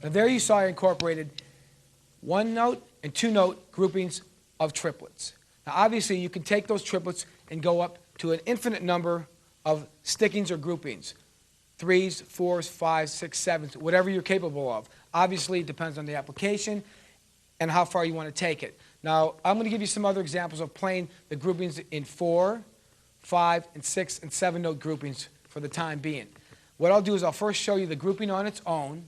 Now there you saw I incorporated 1-note and 2-note groupings of triplets. Now obviously you can take those triplets and go up to an infinite number of stickings or groupings. 3s, 4s, 5s, 6s, 7s, whatever you're capable of. Obviously it depends on the application and how far you want to take it. Now I'm going to give you some other examples of playing the groupings in 4, 5, and 6, and 7-note groupings for the time being. What I'll do is I'll first show you the grouping on its own,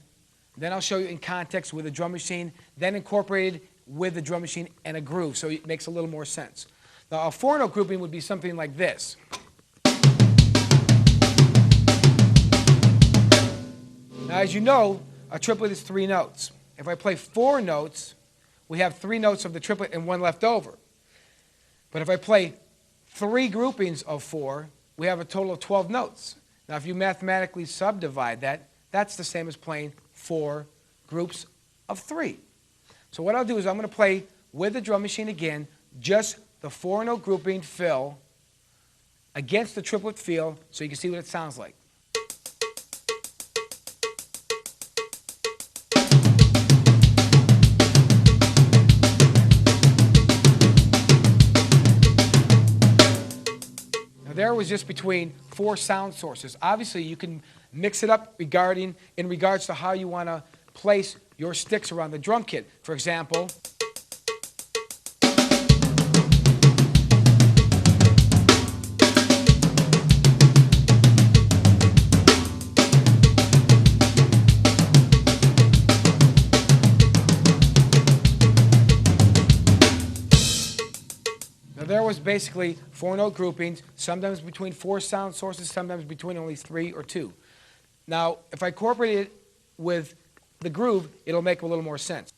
then I'll show you in context with a drum machine, then incorporated with the drum machine and a groove, so it makes a little more sense. Now a 4-note grouping would be something like this. Now as you know, a triplet is 3 notes. If I play 4 notes, we have 3 notes of the triplet and 1 left over. But if I play 3 groupings of 4, we have a total of 12 notes. Now if you mathematically subdivide that, that's the same as playing 4 groups of 3. So what I'll do is I'm going to play with the drum machine again, just the 4-note grouping fill against the triplet feel so you can see what it sounds like. There was just between 4 sound sources. Obviously, you can mix it up in regards to how you want to place your sticks around the drum kit. For example, there was basically 4-note groupings, sometimes between 4 sound sources, sometimes between only 3 or 2. Now, if I incorporate it with the groove, it'll make a little more sense.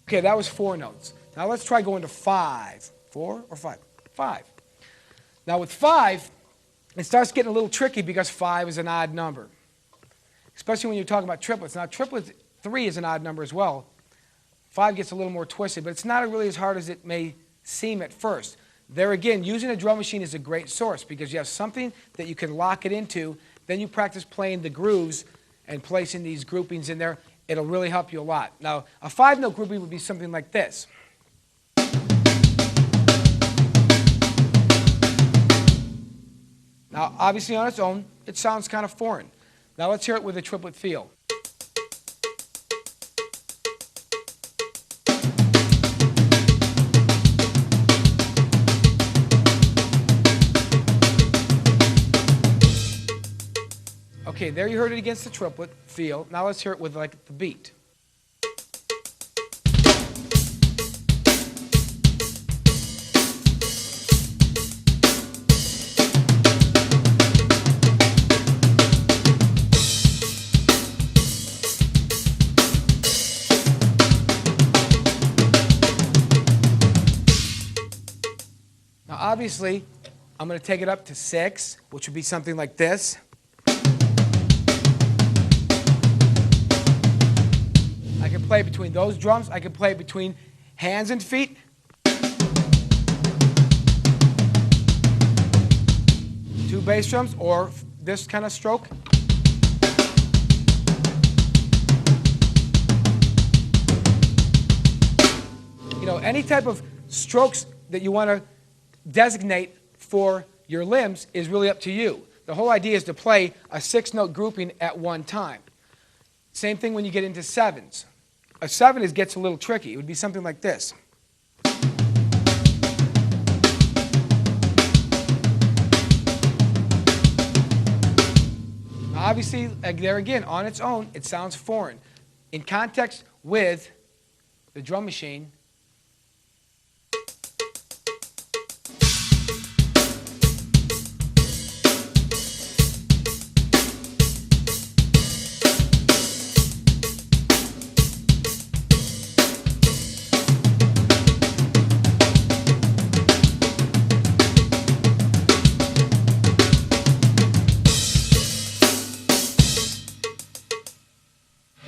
Okay, that was 4 notes. Now let's try going to 5. 4 or 5? 5. Now with 5, it starts getting a little tricky because 5 is an odd number, especially when you're talking about triplets. Now triplets, 3 is an odd number as well. 5 gets a little more twisted, but it's not really as hard as it may seem at first. There again, using a drum machine is a great source because you have something that you can lock it into. Then you practice playing the grooves and placing these groupings in there. It'll really help you a lot. Now, a 5-note grouping would be something like this. Now, obviously on its own, it sounds kind of foreign. Now let's hear it with a triplet feel. Okay, there you heard it against the triplet feel. Now let's hear it with like the beat. Now obviously, I'm going to take it up to 6, which would be something like this. I can play between those drums. I can play between hands and feet. 2 bass drums or this kind of stroke. You know, any type of strokes that you want to designate for your limbs is really up to you. The whole idea is to play a 6-note grouping at one time. Same thing when you get into 7s. A 7 gets a little tricky. It would be something like this. Now obviously, there again, on its own, it sounds foreign. In context with the drum machine,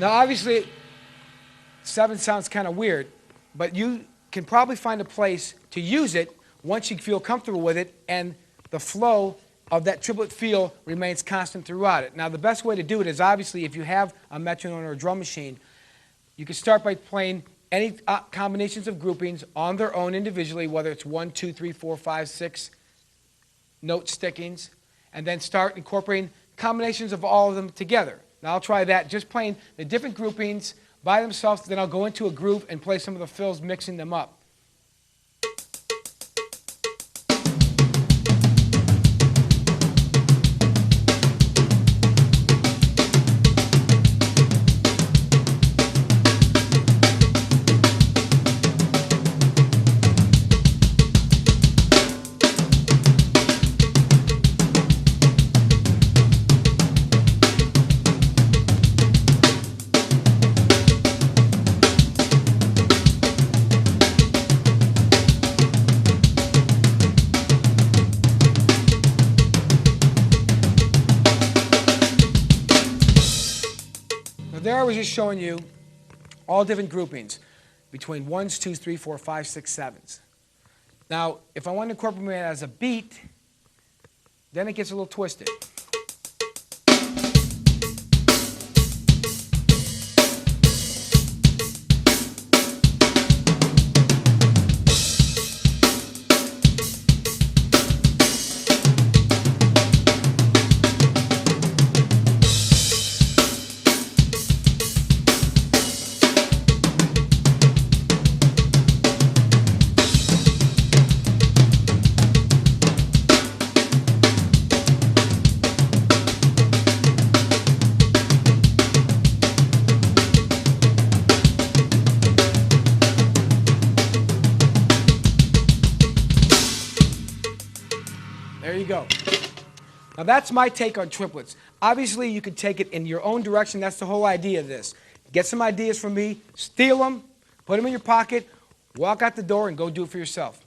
Now, obviously, 7 sounds kind of weird, but you can probably find a place to use it once you feel comfortable with it and the flow of that triplet feel remains constant throughout it. Now, the best way to do it is obviously if you have a metronome or a drum machine, you can start by playing any combinations of groupings on their own individually, whether it's 1, 2, 3, 4, 5, 6 note stickings, and then start incorporating combinations of all of them together. Now, I'll try that, just playing the different groupings by themselves, then I'll go into a groove and play some of the fills, mixing them up. There I was just showing you all different groupings between 1s, 2s, 3, 4, 5, 6, 7s. Now, if I want to incorporate it as a beat, then it gets a little twisted. There you go. Now that's my take on triplets. Obviously you can take it in your own direction. That's the whole idea of this. Get some ideas from me, steal them, put them in your pocket, walk out the door and go do it for yourself.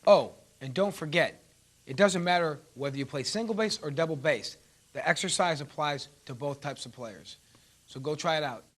Oh, and don't forget, it doesn't matter whether you play single bass or double bass. The exercise applies to both types of players. So go try it out.